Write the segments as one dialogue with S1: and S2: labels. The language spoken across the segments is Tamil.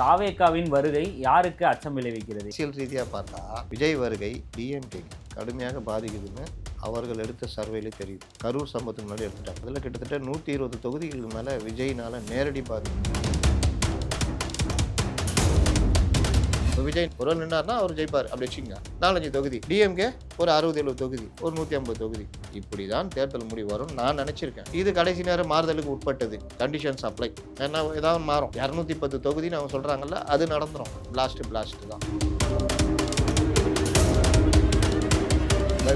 S1: தாவேகாவின் வருகை யாருக்கு அச்சம் விளைவிக்கிறது?
S2: அரசியல் ரீதியாக பார்த்தா விஜய் வருகை டிஎம்கே கடுமையாக பாதிக்குதுன்னு அவர்கள் எடுத்த சர்வேலே தெரியுது. கரூர் சம்பவத்துக்கு முன்னாடி எடுத்துட்டாங்க. அதில் கிட்டத்தட்ட 120 தொகுதிகளுக்கு மேலே விஜய்னால நேரடி பாதிப்பு. விஜய் ஒரு நின்னார்னா அவர் ஜெயிப்பார் அப்படி வச்சுங்க. 4-5 தொகுதி, டிஎம்கே ஒரு 60-70 தொகுதி, ஒரு 150 தொகுதி, இப்படி தான் தேர்தல் முடிவு வரும் நான் நினைச்சிருக்கேன். இது கடைசி நேரம் மாறுதலுக்கு உட்பட்டது, கண்டிஷன்ஸ் அப்ளை. ஏன்னா ஏதாவது மாறும். 210 தொகுதின்னு அவங்க சொல்றாங்கல்ல, அது நடந்துடும். பிளாஸ்ட் தான்.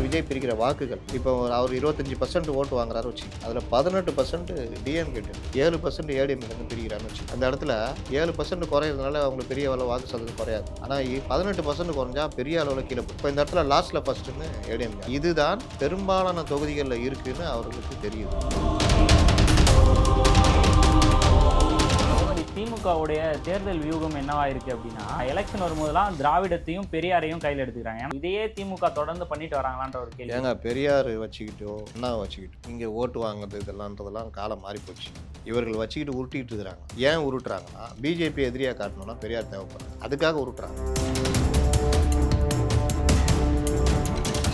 S2: விஜய் பிரிக்கிற வாக்குகள் இப்போ அவர் 25% ஓட்டு வாங்குறாரு வச்சு, அதில் 18% டிஎம்கே, 7% ஏடிஎம்கே பிரிக்கிறான்னு வச்சு, அந்த இடத்துல 7% குறையிறதுனால அவங்களுக்கு பெரிய அளவு வாக்கு சதவீதம் குறையாது. ஆனால் 18% குறைஞ்சா பெரிய அளவில் கீழே போகும். இப்போ இந்த இடத்துல லாஸ்ட்ல ஃபர்ஸ்ட்னு ஏடிஎம்கே. இதுதான் பெரும்பாலான தொகுதிகளில் இருக்குன்னு அவர்களுக்கு தெரியுது.
S1: திமுகவுடைய தேர்தல் வியூகம் என்னவா இருக்கு அப்படின்னா, எலெக்ஷன் வரும்போதெல்லாம் திராவிடத்தையும் பெரியாரையும் கையில் எடுத்துக்கிறாங்க. இதையே திமுக தொடர்ந்து பண்ணிட்டு வராங்களான்ற ஒரு கேள்வி.
S2: ஏங்க பெரியார் வச்சுக்கிட்டோ அண்ணாவை வச்சுக்கிட்டோ இங்கே ஓட்டு வாங்குறது இதெல்லாம்ன்றதெல்லாம் காலம் மாறி போச்சு. இவர்கள் வச்சுக்கிட்டு உருட்டிட்டு இருக்கிறாங்க. ஏன் உருட்டுறாங்கன்னா, பிஜேபி எதிரியாக காட்டணும்னா பெரியார் தேவைப்படுறாங்க, அதுக்காக உருட்டுறாங்க.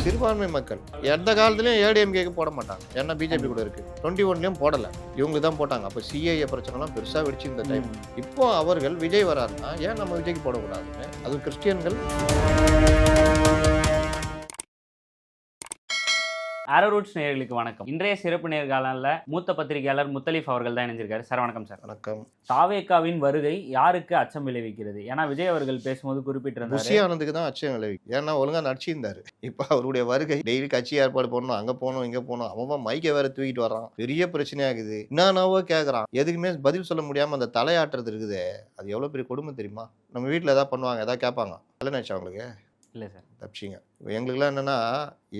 S2: சிறுபான்மை மக்கள் எந்த காலத்துலையும் ஏடிஎம்கேக்கு போட மாட்டாங்க. ஏன்னா பிஜேபி கூட இருக்கு. 21லையும் போடலை, இவங்க தான் போட்டாங்க. அப்போ சிஏஏ பிரச்சனைலாம் பெருசாக வெடிச்சு இந்த டைம். இப்போ அவர்கள் விஜய் வராருன்னா ஏன் நம்ம விஜய்க்கு போடக்கூடாதுன்னு, அது கிறிஸ்டியன்கள்.
S1: ஆரோரூட்ஸ் நேயர்களுக்கு வணக்கம். இன்றைய சிறப்பு நேர்காணலில் மூத்த பத்திரிகையாளர் முத்தலீஃப் அவர்கள் தான் இணைஞ்சிருக்காரு. சார் வணக்கம். சார்
S2: வணக்கம்.
S1: தாவேகாவின் வருகை யாருக்கு அச்சம் விளைவிக்கிறது? ஏன்னா விஜய் அவர்கள் பேசும்போது குறிப்பிட்டிருந்தார்,
S2: புஷி ஆனந்துக்கு தான் அச்சம் விளைவிக்கும். ஏன்னா ஒழுங்கா நடிச்சிருந்தாரு. இப்போ அவருடைய வருகை டெய்லி கட்சி ஏற்பாடு பண்ணணும், அங்கே போகணும் இங்கே போகணும், அவன் மைக்கை வேற தூக்கிட்டு வரான், பெரிய பிரச்சனையாகுது. என்னவோ கேட்குறான், எதுக்குமே பதில் சொல்ல முடியாமல் அந்த தலையாட்டுறது இருக்குது. அது எவ்வளோ பெரிய கொடுமை தெரியுமா? நம்ம வீட்டில் எதாவது பண்ணுவாங்க, எதாவது கேட்பாங்க, கல்யாணம் ஆச்சு அவங்களுக்கு
S1: இல்லை சார்
S2: தப்பிச்சிங்க. எங்களுக்குலாம் என்னென்னா,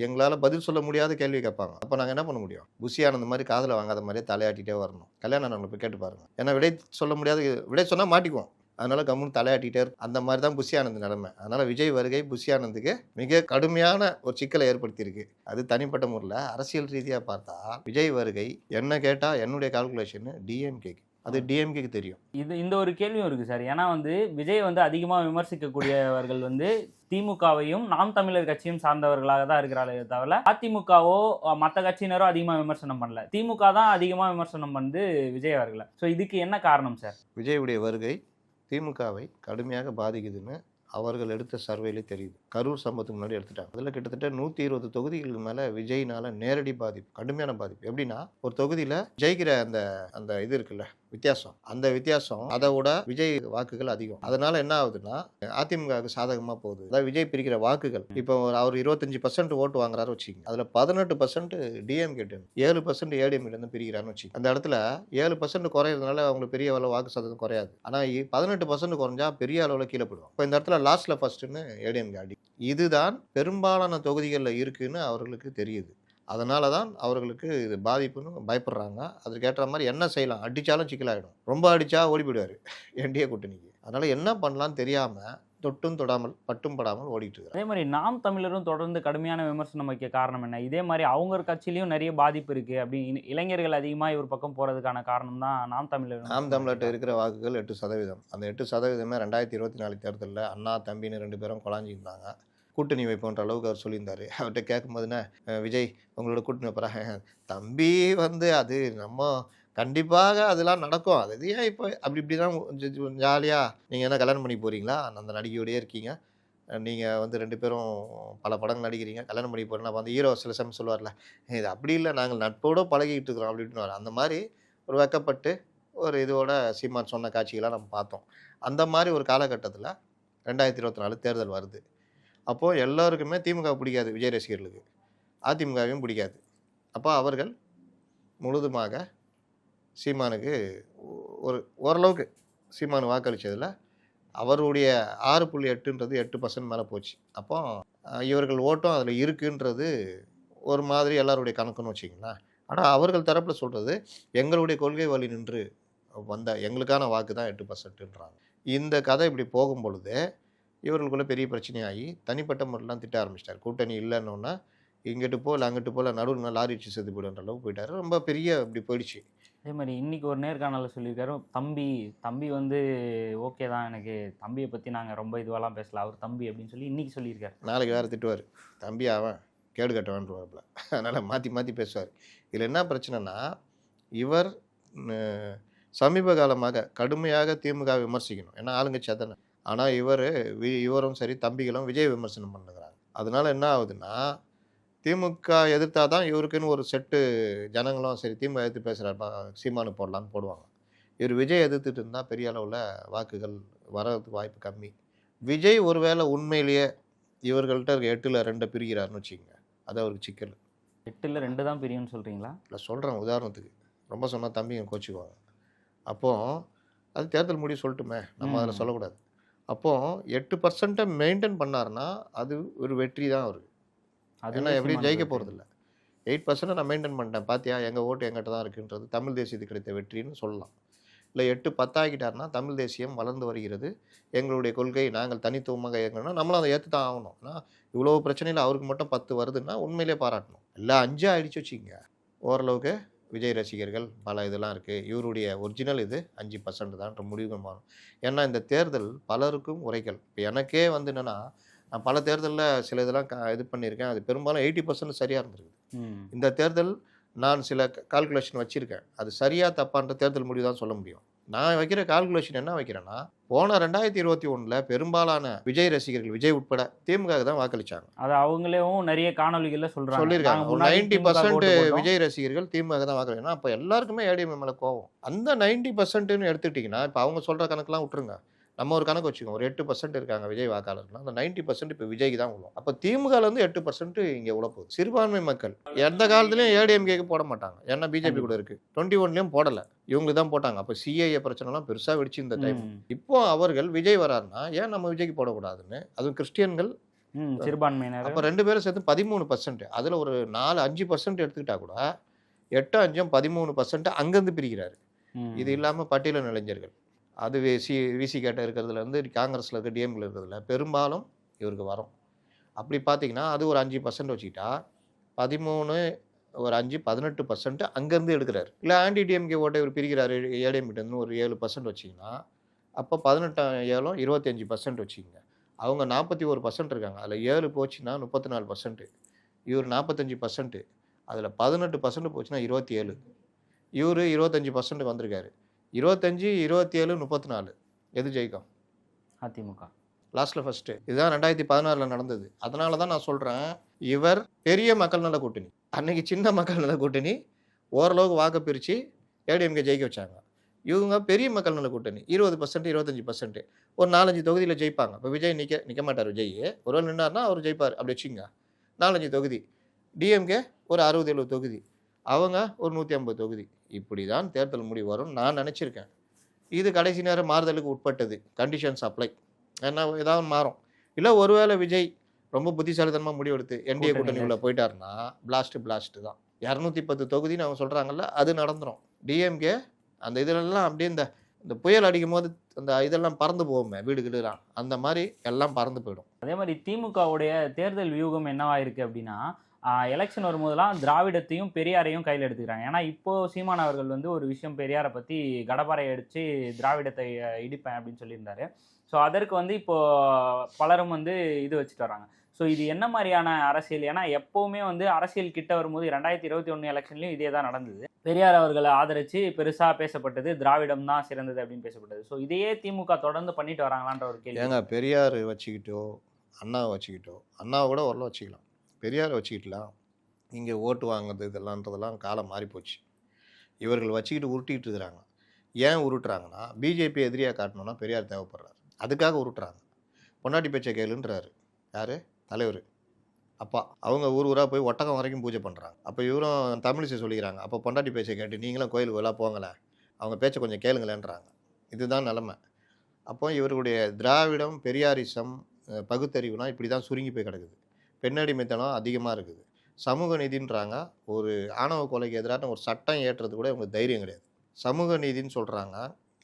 S2: எங்களால் பதில் சொல்ல முடியாத கேள்வி கேட்பாங்க. அப்போ நாங்கள் என்ன பண்ண முடியும்? புஷி ஆனந்த மாதிரி காதில் வாங்காத மாதிரியே தலையாட்டிகிட்டே வரணும். கல்யாணம் நம்மளை போய் கேட்டு பாருங்க. ஏன்னா விடை சொல்ல முடியாது, விடை சொன்னால் மாட்டிக்குவோம். அதனால கம்முன்னு தலையாட்டிகிட்டே இருக்கும். அந்த மாதிரி தான் புஷி ஆனந்த் நிலைமை. அதனால் விஜய் வருகை புஷி ஆனந்துக்கு மிக கடுமையான ஒரு சிக்கலை ஏற்படுத்தியிருக்கு. அது தனிப்பட்ட முறையில். அரசியல் ரீதியாக பார்த்தா விஜய் வருகை என்ன கேட்டால் என்னுடைய கால்குலேஷன் டிஎம்கேக்கு, அது டிஎம்கேக்கு தெரியும். இந்த
S1: ஒரு கேள்வியும் இருக்குது சார். ஏன்னா விஜய் அதிகமாக விமர்சிக்கக்கூடியவர்கள் திமுகவையும் நாம் தமிழர் கட்சியும் சார்ந்தவர்களாக தான் இருக்கிறார்களே தவிர அதிமுகவோ மற்ற கட்சியினரோ அதிகமாக விமர்சனம் பண்ணல. திமுக தான் அதிகமாக விமர்சனம் பண்ணுது விஜய் அவர்களை. ஸோ இதுக்கு என்ன காரணம் சார்?
S2: விஜயுடைய வருகை திமுகவை கடுமையாக பாதிக்குதுன்னு அவர்கள் எடுத்த சர்வேலே தெரியுது. கரூர் சம்பவத்துக்கு முன்னாடி எடுத்துட்டாங்க. அதில் கிட்டத்தட்ட 120 தொகுதிகளுக்கு மேலே விஜய்னால நேரடி பாதிப்பு, கடுமையான பாதிப்பு. எப்படின்னா, ஒரு தொகுதியில் ஜெயிக்கிற அந்த இது இருக்குல்ல, வித்தியாசம், அந்த வித்தியாசம் அதை விட விஜய் வாக்குகள் அதிகம். அதனால என்ன ஆகுதுன்னா, அதிமுகவுக்கு சாதகமாக போகுது. அதாவது விஜய் பிரிக்கிற வாக்குகள். இப்போ அவர் 25% ஓட்டு வாங்குறாரு வச்சுக்கோங்க, அதில் 18% டிஎம்கே, 7% ஏடிஎம்கே பிரிக்கிறான்னு வச்சுக்கோங்க. அந்த இடத்துல 7% குறையிறதுனால அவங்களுக்கு பெரிய அளவு வாக்கு சதவீதம் குறையாது. ஆனால் 18% குறைஞ்சா பெரிய அளவில் கீழே போயிடும். இப்போ இந்த இடத்துல லாஸ்ட்ல ஃபர்ஸ்ட்னு ஏடிஎம்கே அடி. இதுதான் பெரும்பாலான தொகுதிகளில் இருக்குன்னு அவர்களுக்கு தெரியுது. அதனால தான் அவர்களுக்கு இது பாதிப்புன்னு பயப்படுறாங்க. அதுக்கேற்ற மாதிரி என்ன செய்யலாம், அடித்தாலும் சிக்கலாகிடும். ரொம்ப அடித்தா ஓடி போயிடுவார் என்டிஏ கூட்டணிக்கு. அதனால் என்ன பண்ணலான்னு தெரியாமல் தொட்டும் தொடாமல் பட்டும் படாமல் ஓடிட்டு இருக்கு.
S1: அதே மாதிரி நாம் தமிழரும் தொடர்ந்து கடுமையான விமர்சனம் வைக்க காரணம் என்ன? இதே மாதிரி அவங்க கட்சியிலையும் நிறைய பாதிப்பு இருக்கு அப்படி இளைஞர்கள் அதிகமாக இவர் பக்கம் போறதுக்கான காரணம் தான் நாம்
S2: தமிழர்கிட்ட இருக்கிற வாக்குகள் 8%. அந்த 8% 2024 தேர்தலில் அண்ணா தம்பின்னு 2 பேரும் கொலாஞ்சிருந்தாங்க. கூட்டணி வைப்போன்ற அளவுக்கு அவர் சொல்லியிருந்தார். அவர்கிட்ட கேட்கும்போதுன்னா, விஜய் உங்களோட கூட்டணி வைப்பறாங்க, தம்பி அது நம்ம கண்டிப்பாக அதெல்லாம் நடக்கும், அது ஏன் இப்போ அப்படி இப்படி தான் ஜாலியாக நீங்கள் என்ன கல்யாணம் பண்ணி போகிறீங்களா, அந்த நடிகையோடையே இருக்கீங்க, நீங்கள் 2 பேரும் பல படங்கள் நடிக்கிறீங்க, கல்யாணம் பண்ணி போகிறேன்னா அந்த ஹீரோ சில சமயம் சொல்லுவார்ல, இது அப்படி இல்லை நாங்கள் நட்போடு பழகிட்டு இருக்கிறோம் அப்படின்ட்டு. அந்த மாதிரி ஒரு வெக்கப்பட்டு ஒரு இதோட சீமான் சொன்ன காட்சிகளாக நம்ம பார்த்தோம். அந்த மாதிரி ஒரு காலகட்டத்தில் 2024 தேர்தல் வருது. அப்போது எல்லோருக்குமே திமுக பிடிக்காது, விஜய் ரசிகர்களுக்கு அதிமுகவையும் பிடிக்காது. அப்போ அவர்கள் முழுதுமாக சீமானுக்கு ஓரளவுக்கு சீமானு வாக்களித்ததில் அவருடைய 6.8ன்றது 8% மேலே போச்சு. அப்போ இவர்கள் ஓட்டம் அதில் இருக்குன்றது ஒரு மாதிரி எல்லாருடைய கணக்குன்னு வச்சிங்களேன். ஆனால் அவர்கள் தரப்பில் சொல்கிறது, எங்களுடைய கொள்கை வழி நின்று வந்த எங்களுக்கான வாக்கு தான் 8%ன்றாங்க. இந்த கதை இப்படி போகும் பொழுது இவர்களுக்குள்ளே பெரிய பிரச்சனையாகி தனிப்பட்ட முறையெல்லாம் திட்ட ஆரம்பிச்சிட்டார். கூட்டணி இல்லைன்னொன்னா இங்கிட்டு போகல அங்கிட்டு போகல, நடுவில் லாரி வச்சு செத்து போய்டுன்ற அளவுக்கு போயிட்டார். ரொம்ப பெரிய இப்படி போயிடுச்சு.
S1: அதே மாதிரி இன்னைக்கு ஒரு நேர்காணலில் சொல்லியிருக்காரு, தம்பி தம்பி வந்து ஓகே தான், எனக்கு தம்பியை பற்றி நாங்கள் ரொம்ப இதுவெல்லாம் பேசல, அவர் தம்பி அப்படின்னு சொல்லி இன்னைக்கு சொல்லியிருக்காரு.
S2: நாளைக்கு வேறு திட்டுவார், தம்பி அவன் கேடு கட்டவான்ருவாப்புல. அதனால் மாற்றி மாற்றி பேசுவார். இதில் என்ன பிரச்சனைனா, இவர் சமீப காலமாக கடுமையாக திமுக விமர்சிக்கணும், ஏன்னா ஆளுங்கட்சி அதானே. ஆனால் இவரும் சரி தம்பிகளும் விஜய் விமர்சனம் பண்ணுறாங்க. அதனால என்ன ஆகுதுன்னா, திமுக எதிர்த்தா தான் இவருக்குன்னு ஒரு செட்டு ஜனங்களும் சரி திமுக எதிர்த்து பேசுகிறாருப்பா சீமானு போடலான்னு போடுவாங்க. இவர் விஜய் எதிர்த்துட்டு இருந்தால் பெரிய அளவில் வாக்குகள் வர்றதுக்கு வாய்ப்பு கம்மி. விஜய் ஒருவேளை உண்மையிலேயே இவர்கள்ட்ட இருக்க 8ல் 2 பிரிக்கிறாருன்னு வச்சுக்கோங்க, அது அவருக்கு சிக்கல்.
S1: 8ல் 2 தான் பிரியும்னு சொல்கிறீங்களா?
S2: இல்லை சொல்கிறேன் உதாரணத்துக்கு, ரொம்ப சொன்னால் தம்பிங்க கோச்சிக்குவாங்க. அப்போது அது தேர்தல் முடிவு சொல்லட்டுமே, நம்ம அதில் சொல்லக்கூடாது. அப்போது 8% மெயின்டைன் பண்ணாருன்னா அது ஒரு வெற்றி தான் அவருக்கு. ஏன்னா எப்படியும் ஜெயிக்க போகிறதில்ல. 8% நான் மெயின்டைன் பண்ணிட்டேன், பார்த்தியா எங்கள் ஓட்டு எங்கிட்ட தான் இருக்குன்றது தமிழ் தேசியத்துக்கு கிடைத்த வெற்றின்னு சொல்லலாம். இல்லை 8-10 ஆகிட்டார்னா தமிழ் தேசியம் வளர்ந்து வருகிறது, எங்களுடைய கொள்கை நாங்கள் தனித்துவமாக இயங்கணும்னா நம்மளும் அதை ஏற்று தான் ஆகணும். ஆனால் இவ்வளோ பிரச்சனையில் அவருக்கு மட்டும் 10 வருதுன்னா உண்மையிலே பாராட்டணும். எல்லாம் 5 ஆகிடுச்சு வச்சுக்கோங்க, ஓரளவுக்கு விஜய் ரசிகர்கள் பல இதெல்லாம் இருக்குது, இவருடைய ஒரிஜினல் இது 5% தான்ன்ற முடிவு மாறும். ஏன்னா இந்த தேர்தல் பலருக்கும் உரைக்கல். இப்போ எனக்கே வந்து என்னென்னா, நான் பல தேர்தலில் சில இதெல்லாம் இது பண்ணியிருக்கேன், அது பெரும்பாலும் 80% சரியாக இருந்திருக்கு. இந்த தேர்தல் நான் சில கால்குலேஷன் வச்சுருக்கேன், அது சரியாக தப்பான்ற தேர்தல் முடிவு தான் சொல்ல முடியும். நான் வைக்கிற கால்குலேஷன் என்ன வைக்கிறேன்னா, போன 2021 பெரும்பாலான விஜய் ரசிகர்கள், விஜய் உட்பட திமுக தான் வாக்களிச்சாங்க.
S1: அது அவங்களேவும் நிறைய காணொலிகளில்
S2: சொல்லியிருக்காங்க. ஒரு 90% விஜய் ரசிகர்கள் திமுக தான் வாக்களிக்கணும். அப்போ எல்லாருக்குமே ஏடிஎம் மேலே கோவம். அந்த 90%ன்னு எடுத்துக்கிட்டிங்கன்னா, இப்போ அவங்க சொல்கிற கணக்கெலாம் விட்டுருங்க, நம்ம ஒரு கணக்கு வச்சுக்கோங்க, ஒரு 8% இருக்காங்க விஜய் வாக்காளர்கள், அந்த 90% இப்போ விஜய்க்கு தான் விழும். அப்போ திமுகலேருந்து 8% இங்கே உள்ள போகுது. சிறுபான்மை மக்கள் எந்த காலத்துலையும் ஏடிஎம்கேக்கு போட மாட்டாங்க, ஏன்னா பிஜேபி கூட இருக்குது. 21லையும் போடலை, இவங்களுக்கு தான் போட்டாங்க. அப்போ சிஏஏ பிரச்சனைலாம் பெருசாக வெடிச்சு இந்த டைம். இப்போ அவர்கள் விஜய் வராருன்னா ஏன் நம்ம விஜய்க்கு போடக்கூடாதுன்னு, அதுவும் கிறிஸ்டியன்கள்
S1: சிறுபான்மையினர், அப்போ
S2: 2 பேரும் சேர்த்து 13%, அதில் ஒரு 4-5% எடுத்துக்கிட்டா கூட 8-5-13% அங்கேருந்து பிரிக்கிறாரு. இது இல்லாமல் பட்டியலின இளைஞர்கள், அது விசி கேட்ட இருக்கிறதுலேருந்து காங்கிரஸில் இருக்க டிஎம்கில் இருக்கிறதுல பெரும்பாலும் இவருக்கு வரும். அப்படி பார்த்தீங்கன்னா அது ஒரு 5% வச்சுக்கிட்டா 13 ஒரு 5-18% அங்கேருந்து எடுக்கிறாரு. இல்லை ஆன்டி டிஎம்கே ஓட்டை இவர் பிரிக்கிறாரு ஏடிஎம்கிட்டேருந்து ஒரு 7% வச்சிங்கன்னா, அப்போ 18-7 25% வச்சுக்கோங்க. அவங்க 41% இருக்காங்க, அதில் 7 போச்சுன்னா 34%, இவர் 45%, அதில் 18% போச்சுன்னா 27, இவர் 25% வந்திருக்காரு. 25, 27, 34 எது ஜெயிக்கும்?
S1: அதிமுக
S2: லாஸ்ட்டில் ஃபஸ்ட்டு. இதுதான் 2016 நடந்தது. அதனால தான் நான் சொல்கிறேன், இவர் பெரிய மக்கள் நல கூட்டணி, அன்றைக்கி சின்ன மக்கள் நல கூட்டணி ஓரளவுக்கு வாக்கு பிரித்து ஏடிஎம்கே ஜெயிக்க வச்சாங்க. இவங்க பெரிய மக்கள் நல கூட்டணி 20%, 25%, ஒரு 4-5 தொகுதியில் ஜெயிப்பாங்க. இப்போ விஜய் நிற்க மாட்டார். விஜய் ஒருவேளை நின்னார்னா அவர் ஜெயிப்பார், அப்படி வச்சுங்க. 4-5 தொகுதி, டிஎம்கே ஒரு 60-70 தொகுதி, அவங்க ஒரு 150 தொகுதி. இப்படி தான் தேர்தல் முடிவு வரும்னு நான் நினச்சிருக்கேன். இது கடைசி நேரம் மாறுதலுக்கு உட்பட்டது, கண்டிஷன்ஸ் அப்ளை, ஏன்னா ஏதாவது மாறும். இல்லை ஒருவேளை விஜய் ரொம்ப புத்திசாலித்தனமாக முடிவெடுத்து என்டிஏ கூட்டணி உள்ள போயிட்டாருன்னா பிளாஸ்ட்டு தான். 210 தொகுதின்னு அவங்க சொல்கிறாங்கல்ல, அது நடந்துடும். டிஎம்கே அந்த இதிலெல்லாம் அப்படியே இந்த புயல் அடிக்கும் போது அந்த இதெல்லாம் பறந்து போகுமே வீடுகள்லாம், அந்த மாதிரி எல்லாம் பறந்து போயிடும்.
S1: அதே மாதிரி திமுகவுடைய தேர்தல் வியூகம் என்னவா இருக்குது அப்படின்னா, எலெக்ஷன் வரும்போதெல்லாம் திராவிடத்தையும் பெரியாரையும் கையில் எடுத்துக்கிறாங்க. ஏன்னா இப்போது சீமான் அவர்கள் வந்து ஒரு விஷயம் பெரியாரை பற்றி கடப்பாரை அடித்து திராவிடத்தை இடிப்பேன் அப்படின்னு சொல்லியிருந்தாரு. ஸோ அதற்கு வந்து இப்போது பலரும் வந்து இது வச்சுட்டு வராங்க. ஸோ இது என்ன மாதிரியான அரசியல்? ஏன்னா எப்போவுமே வந்து அரசியல் கிட்ட வரும்போது 2021 எலெக்ஷன்லையும் இதே தான் நடந்தது. பெரியார் அவர்களை ஆதரித்து பெருசாக பேசப்பட்டது, திராவிடம் தான் சிறந்தது அப்படின்னு பேசப்பட்டது. ஸோ இதையே திமுக தொடர்ந்து பண்ணிட்டு வராங்களான்ற ஒரு கேள்வி.
S2: ஏங்க பெரியார் வச்சுக்கிட்டோ அண்ணாவை வச்சுக்கிட்டோ, அண்ணாவை கூட ஓரளவு வச்சுக்கலாம், பெரியாரை வச்சுக்கிட்டலாம், இங்கே ஓட்டு வாங்குறது இதெல்லாம்ன்றதெல்லாம் காலம் மாறிப்போச்சு. இவர்கள் வச்சுக்கிட்டு உருட்டிகிட்டு இருக்கிறாங்க. ஏன் உருட்டுறாங்கன்னா, பிஜேபி எதிரியாக காட்டணும்னா பெரியார் தேவைப்படுறாரு, அதுக்காக உருட்டுறாங்க. பொன்னாட்டி பேச்சை கேளுன்றாரு யார்? தலைவர் அப்பா. அவங்க ஊராக போய் ஒட்டகம் வரைக்கும் பூஜை பண்ணுறாங்க. அப்போ இவரும் தமிழிசை சொல்லிக்கிறாங்க, அப்போ பொண்டாட்டி பேச்சை கேட்டு நீங்களும் கோயிலுக்கு எல்லாம் போங்களேன், அவங்க பேச்சை கொஞ்சம் கேளுங்களேன்றாங்க. இதுதான் நிலமை. அப்போ இவர்களுடைய திராவிடம் பெரியாரிசம் பகுத்தறிவுனா இப்படி தான் சுருங்கி போய் கிடக்குது. பெண்ணடிமைத்தனம் அதிகமாக இருக்குது. சமூக நீதின்றாங்க, ஒரு ஆணவ கொலைக்கு எதிரான ஒரு சட்டம் ஏற்றுறது கூட இவங்களுக்கு தைரியம் கிடையாது. சமூக நீதின்னு சொல்கிறாங்க,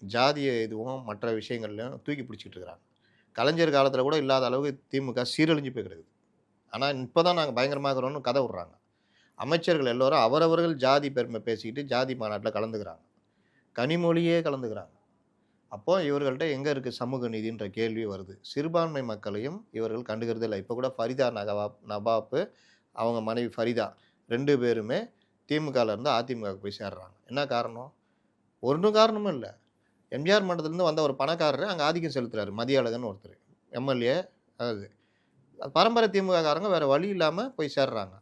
S2: ஜாதிய இதுவும் மற்ற விஷயங்கள்லையும் தூக்கி பிடிச்சிக்கிட்டு இருக்கிறாங்க. கலைஞர் காலத்தில் கூட இல்லாத அளவுக்கு திமுக சீரழிஞ்சு போய் கிடக்குது. ஆனால் இப்போ தான் நாங்கள் பயங்கரமாகிறோன்னு கதை விட்றாங்க. அமைச்சர்கள் எல்லோரும் அவரவர்கள் ஜாதி பெருமை பேசிக்கிட்டு ஜாதி மாநாட்டில் கலந்துக்கிறாங்க. கனிமொழியே கலந்துக்கிறாங்க. அப்போ இவர்கள்ட்ட எங்கே இருக்குது சமூக நீதின்ற கேள்வி வருது. சிறுபான்மை மக்களையும் இவர்கள் கண்டுக்கிறது இல்லை. இப்போ கூட ஃபரிதா நவாப் அவங்க மனைவி ஃபரிதா 2 பேருமே திமுகலேருந்து அதிமுகவுக்கு போய் சேர்றாங்க. என்ன காரணம்? ஒன்றும் காரணமும் இல்லை. எம்ஜிஆர் மன்றத்துலேருந்து வந்த ஒரு பணக்காரர் அங்கே ஆதிக்கம் செலுத்துறாரு. மதியழகன் ஒருத்தர் எம்எல்ஏ. அதாவது பரம்பரை திமுககாரங்க வேறு வழி இல்லாமல் போய் சேர்றாங்க.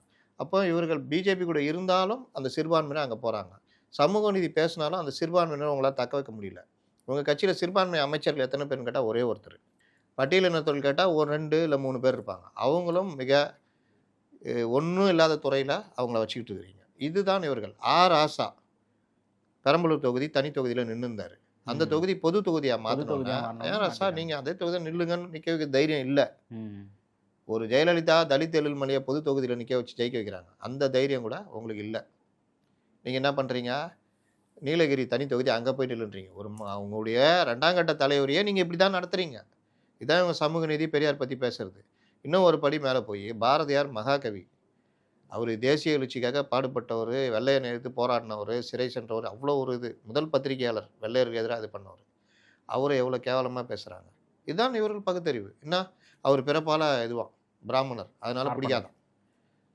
S2: அப்போ இவர்கள் பிஜேபி கூட இருந்தாலும் அந்த சிறுபான்மையினர் அங்கே போகிறாங்க. சமூக நீதி பேசினாலும் அந்த சிறுபான்மையினர் உங்களால் தக்க வைக்க முடியல. உங்கள் கட்சியில் சிறுபான்மை அமைச்சர்கள் எத்தனை பேர்னு கேட்டால் ஒரே ஒருத்தர். பட்டியலினத்தோல் கேட்டால் ஒரு 2 இல்லை 3 பேர் இருப்பாங்க. அவங்களும் மிக ஒன்றும் இல்லாத துறையில் அவங்கள வச்சுக்கிட்டு இருக்கிறீங்க. இதுதான் இவர்கள். ராசா பெரம்பலூர் தொகுதி தனி தொகுதியில் நின்றுந்தார். அந்த தொகுதி பொது தொகுதியாக மாற்றினோன்னா ராசா நீங்கள் அதே தொகுதியில் நில்லுங்கன்னு நிற்க வைக்க தைரியம் இல்லை. ஒரு ஜெயலலிதா தலித் எழில்மலையை பொது தொகுதியில் நிற்க வச்சு ஜெயிக்க வைக்கிறாங்க. அந்த தைரியம் கூட உங்களுக்கு இல்லை. நீங்கள் என்ன பண்ணுறீங்க? நீலகிரி தனி தொகுதி அங்கே போயிட்டு இல்லைன்றீங்க. அவங்களுடைய 2ஆம் கட்ட தலைவரையே நீங்கள் இப்படி தான் நடத்துகிறீங்க. இதான் இவங்க சமூக நீதி பெரியார் பற்றி பேசுறது. இன்னும் ஒரு படி மேலே போய் பாரதியார் மகாகவி, அவர் தேசிய எழுச்சிக்காக பாடுபட்டவர், வெள்ளையனை எதிர்த்து போராடினவர், சிறை சென்றவர், அவ்வளோ ஒரு முதல் பத்திரிகையாளர், வெள்ளையருக்கு எதிராக இது பண்ணவர். அவரை எவ்வளோ கேவலமாக பேசுகிறாங்க. இதுதான் இவர்கள் பகுத்தறிவு. என்ன அவர் பிறப்பால் இதுவான் பிராமணர், அதனால பிடிக்காதான்.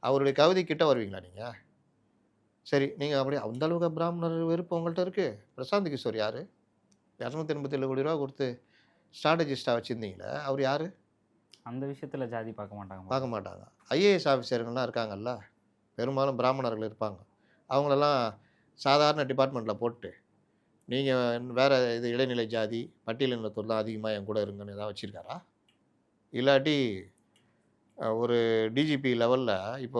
S2: அவருடைய கவிதை கிட்ட வருவீங்களா நீங்கள்? சரி, நீங்கள் அப்படியே அந்த அளவுக்கு பிராமணர் வெறுப்பு உங்கள்கிட்ட இருக்குது. பிரசாந்த் கிஷோர் யார்? 287 கோடி ரூபா கொடுத்து ஸ்ட்ராட்டஜிஸ்டாக வச்சுருந்தீங்களே, அவர் யார்?
S1: அந்த விஷயத்தில் ஜாதி பார்க்க
S2: மாட்டாங்க. ஐஏஎஸ் ஆஃபீஸருங்கள்லாம் இருக்காங்கல்ல, பெரும்பாலும் பிராமணர்கள் இருப்பாங்க. அவங்களெல்லாம் சாதாரண டிபார்ட்மெண்ட்டில் போட்டு நீங்கள் வேறு இடைநிலை ஜாதி பட்டியலினத்தோர் தான் அதிகமாக என் கூட இருங்கன்னு ஏதாவது வச்சுருக்காரா? இல்லாட்டி ஒரு டிஜிபி லெவலில் இப்போ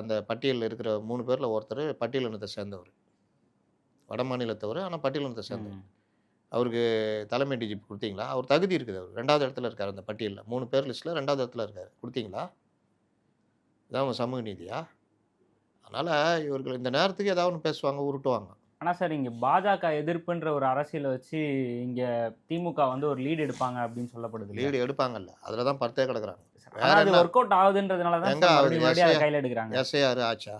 S2: அந்த பட்டியலில் இருக்கிற 3 பேரில் ஒருத்தர் பட்டியலினத்தை சேர்ந்தவர், வட மாநிலத்தவர், ஆனால் பட்டியலினத்தை சேர்ந்தவர். அவருக்கு தலைமை டிஜிபி கொடுத்தீங்களா? அவர் தகுதி இருக்குது. அவர் 2வது இடத்துல இருக்கார் அந்த பட்டியலில். 3 பேர் லிஸ்ட்டில் 2வது இடத்துல இருக்கார். கொடுத்தீங்களா? இதான் அவங்க சமூக நீதியா? அதனால் இவர்கள் இந்த நேரத்துக்கு ஏதாவது ஒன்று பேசுவாங்க, உருட்டுவாங்க.
S1: ஆனால் சார், இங்கே பாஜக எதிர்ப்புன்ற ஒரு அரசியலை வச்சு இங்கே திமுக வந்து ஒரு லீடு எடுப்பாங்க அப்படின்னு சொல்லப்படுது.
S2: லீடு எடுப்பாங்கல்ல, அதில் தான் படுத்தே கிடக்குறாங்க.
S1: அது ஒர்க் அவுட் ஆகுதுன்றதுனால தான் கையில் எடுக்கிறாங்க.
S2: எஸ்ஐஆர் ஆச்சா,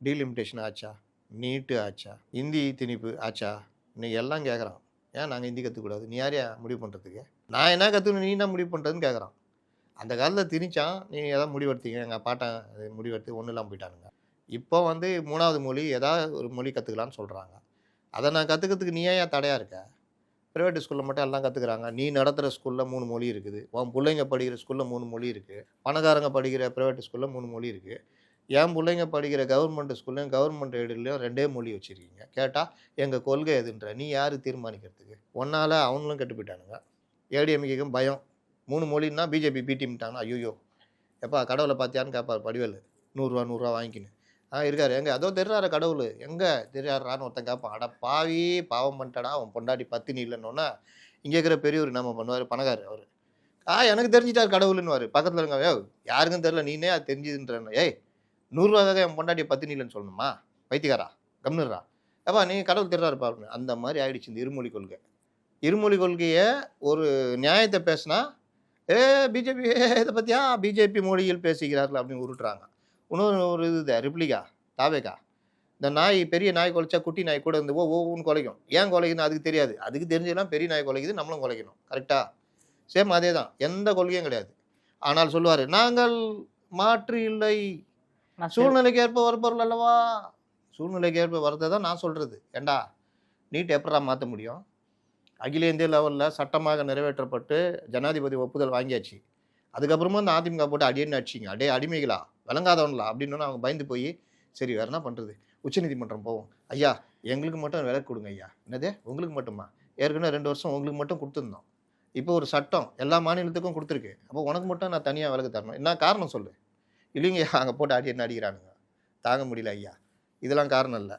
S2: டீலிமிட்டேஷன் ஆச்சா, நீட்டு ஆச்சா, இந்தி திணிப்பு ஆச்சா, இன்னைக்கு எல்லாம் கேட்குறான். ஏன் நாங்கள் ஹிந்தி கற்றுக்கூடாது? நீ யாரையா முடிவு பண்ணுறதுக்கு? நான் என்ன கற்றுக்கணும், நீ என்ன முடிவு பண்ணுறதுன்னு கேட்குறான். அந்த காலத்தில் திணிச்சான், நீ எதாவது முடிவெடுத்தீங்க, எங்கள் பாட்டன் முடிவெடுத்து ஒன்றும் இல்லாமல் போயிட்டானுங்க. இப்போ வந்து 3வது மொழி ஏதாவது ஒரு மொழி கற்றுக்கலான்னு சொல்கிறாங்க. அதை நான் கற்றுக்கிறதுக்கு நீ ஏன் தடையாக இருக்க? ப்ரைவேட் ஸ்கூலில் மட்டும் எல்லாம் கற்றுக்குறாங்க. நீ நடத்துகிற ஸ்கூலில் 3 மொழி இருக்குது. உன் பிள்ளைங்க படிக்கிற ஸ்கூலில் 3 மொழி இருக்குது. பணக்காரங்க படிக்கிற ப்ரைவேட் ஸ்கூலில் 3 மொழி இருக்குது. என் பிள்ளைங்க படிக்கிற கவர்மெண்ட் ஸ்கூல்லையும் கவர்மெண்ட் எய்டுலையும் 2 மொழி வச்சுருக்கீங்க. கேட்டால் எங்கள் கொள்கை எதுன்ற நீ யார் தீர்மானிக்கிறதுக்கு? ஒன்றால் அவங்களும் கெட்டு போயிட்டானுங்க. ஏடிஎம்கேக்கும் பயம். 3 மொழின்னா பிஜேபி பீட்டிட்டாங்கன்னா ஐயோ எப்பா கடவுளை பார்த்தியான்னு கேட்பார் படிவேல். 100 ரூபா வாங்கிக்கின்னு இருக்காரு. எங்கே அதோ தெரிறாரு கடவுள், எங்கே தெரியாடுறான்னு ஒருத்தன் கேட்பான். அட பாவி, பாவம் பண்ணிட்டடா, அவன் பொண்டாட்டி பத்தினி இல்லைன்னொன்னா இங்கே இருக்கிற பெரியவர் நம்ம பண்ணுவார், பணக்காரு அவர். எனக்கு தெரிஞ்சிட்டார் கடவுள்னுவார். பக்கத்தில் இருங்க, யாருக்கும் தெரியல, நீனே அது தெரிஞ்சுதுன்றேன். 100 ரூபாக்காக என் பொண்டாட்டி பத்தினி இல்லைன்னு சொல்லணுமா? பைத்தியக்காரா, கம்னுறா எப்பா, நீங்கள் கடவுள் தெரிறாரு பாருங்க. அந்த மாதிரி ஆயிடுச்சு இந்த இருமொழி கொள்கை. இருமொழி கொள்கையை ஒரு நியாயத்தை பேசினா பிஜேபி இதை பற்றியா பிஜேபி மொழியில் பேசுகிறார்கள் அப்படின்னு உருட்டுறாங்க. இன்னொரு ஒரு ரிப்ளிகா தாவேக்கா, இந்த நாய் பெரிய நாய் குலைச்சா குட்டி நாய் கூட இருந்து ஒவ்வொன்று குலைக்கும். ஏன் குலைக்குன்னு அதுக்கு தெரியாது. அதுக்கு தெரிஞ்சதெல்லாம் பெரிய நாய் குலைக்குது, நம்மளும் குலைக்கணும். கரெக்டாக சேம் அதே தான், எந்த கொள்கையும் கிடையாது. ஆனால் சொல்லுவார், நாங்கள் மாற்று இல்லை, சூழ்நிலைக்கு ஏற்ப வரப்பொருள் அல்லவா. சூழ்நிலைக்கு ஏற்ப வரதை தான் நான் சொல்கிறது. ஏண்டா நீட் எப்படா மாற்ற முடியும்? அகில இந்திய லெவலில் சட்டமாக நிறைவேற்றப்பட்டு ஜனாதிபதி ஒப்புதல் வாங்கியாச்சு. அதுக்கப்புறமா அந்த அதிமுக போட்டு அடியன்னு அடிச்சிங்க. அடிமைகளா, விளங்காதவங்களா அப்படின்னு அவங்க பயந்து போய் சரி வேறு என்ன பண்ணுறது, உச்சநீதிமன்றம் போவோம். ஐயா எங்களுக்கு மட்டும் விலை கொடுங்க ஐயா. என்னதே உங்களுக்கு மட்டுமா? ஏற்கனவே 2 வருஷம் உங்களுக்கு மட்டும் கொடுத்துருந்தோம். இப்போ ஒரு சட்டம் எல்லா மாநிலத்துக்கும் கொடுத்துருக்கு. அப்போ உனக்கு மட்டும் நான் தனியாக விலக்கு தரணும், என்ன காரணம் சொல்லு? இல்லைங்க அங்கே போட்டு அடியன்னு அடிக்கிறானுங்க, தாங்க முடியல ஐயா. இதெல்லாம் காரணம் இல்லை.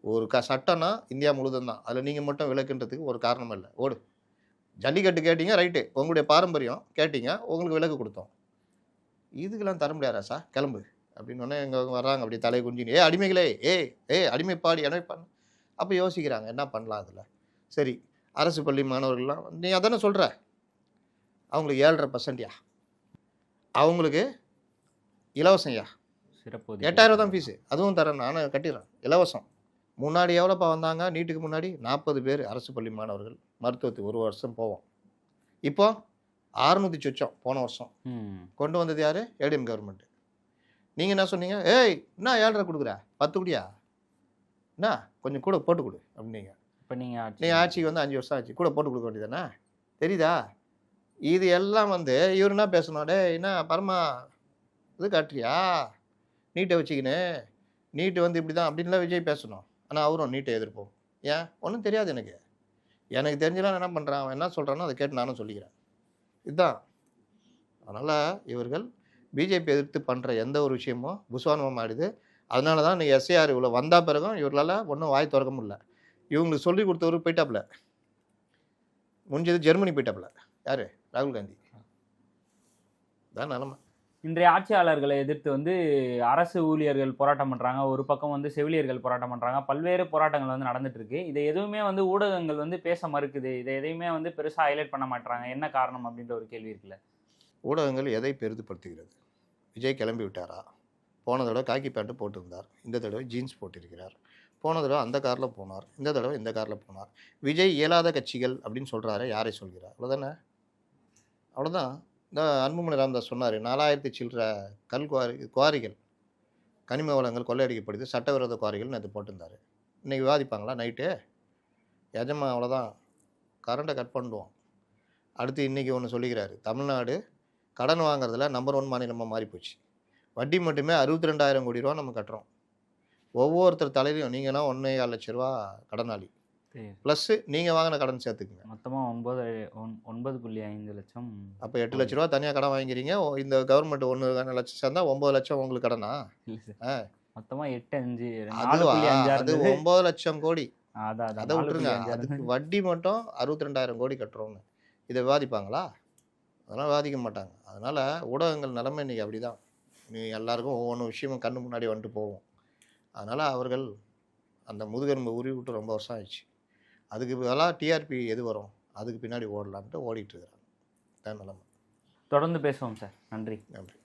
S2: ஒரு சட்டம்னா இந்தியா முழுதும் தான், அதில் நீங்கள் மட்டும் விலக்குன்றதுக்கு ஒரு காரணம் இல்லை. ஓடு. ஜல்லிக்கட்டு கேட்டீங்க, ரைட்டு, உங்களுடைய பாரம்பரியம் கேட்டீங்க, உங்களுக்கு விலக்கு கொடுத்தோம். இதுக்கெல்லாம் தர முடியாதா சார், கிளம்பு அப்படின்னு ஒன்று எங்கே வர்றாங்க. அப்படி தலை குஞ்சின்னு அடிமைகளே அடிமைப்பாடி அடிமைப்பாடு. அப்போ யோசிக்கிறாங்க என்ன பண்ணலாம் அதில். சரி, அரசு பள்ளி மாணவர்கள்லாம் நீ அதானே சொல்கிற, அவங்களுக்கு 7.5%யா, அவங்களுக்கு இலவசம்யா,
S1: சிறப்பு
S2: 8000 தான் ஃபீஸு, அதுவும் தரேன், நானும் கட்டிடுறேன் இலவசம். முன்னாடி எவ்வளோப்பா வந்தாங்க நீட்டுக்கு முன்னாடி 40 பேர் அரசு பள்ளி மாணவர்கள் மருத்துவத்துக்கு 1 வருஷம் போவோம். இப்போ 600 சொச்சம் போன வருஷம். கொண்டு வந்தது யார்? ATM government. நீங்கள் என்ன சொன்னீங்க? ஏய் என்ன 7.5 கொடுக்குற 10 குடியா என்ன கொஞ்சம் கூட போட்டு கொடு அப்படின்னீங்க.
S1: இப்போ
S2: நீங்கள் ஆட்சிக்கு வந்து 5 வருஷம் ஆச்சு, கூட போட்டு கொடுக்க வேண்டியதானே? தெரியுதா? இது எல்லாம் வந்து இவர் என்ன பேசணும், டே என்ன பரமா இது காட்டுறியா நீட்டை வச்சுக்கின்னு, நீட்டு வந்து இப்படி தான் அப்படின்லாம் விஜய் பேசணும். ஆனால் அவரும் நீட்டை எதிர்ப்போம். ஏன்? ஒன்றும் தெரியாது எனக்கு. எனக்கு தெரிஞ்சலாம் என்ன பண்ணுறான், அவன் என்ன சொல்கிறானோ அதை கேட்டு நானும் சொல்லிக்கிறேன். இதுதான். அதனால் இவர்கள் பிஜேபி எதிர்த்து பண்ணுற எந்த ஒரு விஷயமும் புஸ்வானமாக ஆயிடுது. அதனால தான் இன்னைக்கு எஸ்ஏஆர் இவ்வளோ வந்த பிறகும் இவர்களால் ஒன்றும் வாய் திறக்க முடியல. இவங்களுக்கு சொல்லி கொடுத்தவர் போயிட்டாப்புல, முடிஞ்சது ஜெர்மனி போயிட்டாப்புல. யார்? ராகுல் காந்தி. தான் நிலமை.
S1: இன்றைய ஆட்சியாளர்களை எதிர்த்து வந்து அரசு ஊழியர்கள் போராட்டம் பண்றாங்க, ஒரு பக்கம் வந்து செவிலியர்கள் போராட்டம் பண்றாங்க, பல்வேறு போராட்டங்கள் வந்து நடந்துட்டு இருக்கு. இதை எதுவுமே வந்து ஊடகங்கள் வந்து பேச மறுக்குது, இதை எதையுமே வந்து பெருசா ஹைலைட் பண்ண மாட்டாங்க. என்ன காரணம் அப்படின்ற ஒரு கேள்வி இருக்குல்ல.
S2: ஊடகங்கள் எதை பெரிதுபடுத்துகிறது? விஜய் கிளம்பி விட்டாரா? போன தடவை காக்கி பேண்ட்டு போட்டிருந்தார், இந்த தடவை ஜீன்ஸ் போட்டிருக்கிறார். போன தடவை அந்த காரில் போனார், இந்த தடவை இந்த காரில் போனார். விஜய் இயலாத கட்சிகள் அப்படின்னு சொல்கிறாரு, யாரை சொல்கிறார்? அவ்வளோதானே, அவ்வளோதான். இந்த அன்புமணி ராமதாஸ் சொன்னார், 4000 சில்லற கல் குவாரிகள் கனிம வளங்கள் கொள்ளையடிக்கப்படுது, சட்டவிரோத குவாரிகள் நேற்று போட்டிருந்தார். இன்றைக்கி விவாதிப்பாங்களா நைட்டு? எஜமா அவ்வளோதான், கரண்ட்டை கட் பண்ணுவோம். அடுத்து இன்றைக்கி ஒன்று சொல்லிக்கிறாரு, தமிழ்நாடு கடன் வாங்குறதுல நம்பர் 1 மாநிலமாக மாறிப்போச்சு. வட்டி மட்டுமே 62,000 கோடி ரூபா நம்ம கட்டுறோம். ஒவ்வொருத்தர் தலையிலையும் நீங்கன்னா 1,4 லட்ச ரூபா கடனாளி, ப்ளஸ்ஸு நீங்கள் வாங்கின கடன் சேர்த்துக்குங்க.
S1: மொத்தமாக 9.5 லட்சம்.
S2: அப்போ 8 லட்ச ரூபா தனியாக கடன் வாங்கிறீங்க. இந்த கவர்மெண்ட் 1 லட்சம் சேர்ந்தா 9 லட்சம் உங்களுக்கு கடனா?
S1: மொத்தமாக 8.5
S2: அது 9 லட்சம் கோடி. அதை விட்டுருங்க, அதுக்கு வட்டி மட்டும் 62,000 கோடி கட்டுறோன்னு. இதை விவாதிப்பாங்களா? அதெல்லாம் விவாதிக்க மாட்டாங்க. அதனால் ஊடகங்கள் நிலைமை இன்றைக்கி அப்படி தான். நீ எல்லாருக்கும் ஒவ்வொன்று விஷயமும் கண்ணு முன்னாடி வந்துட்டு போவோம். அதனால் அவர்கள் அந்த முதுகெலும்பு உருவி விட்டு ரொம்ப வருஷம் ஆயிடுச்சு. அதுக்கு பதிலாக டிஆர்பி எது வரும் அதுக்கு பின்னாடி ஓடலான்ட்டு ஓடிட்டு இருக்கிறாங்க. தான் நிலைமை.
S1: தொடர்ந்து பேசுவோம் சார். நன்றி.
S2: நன்றி.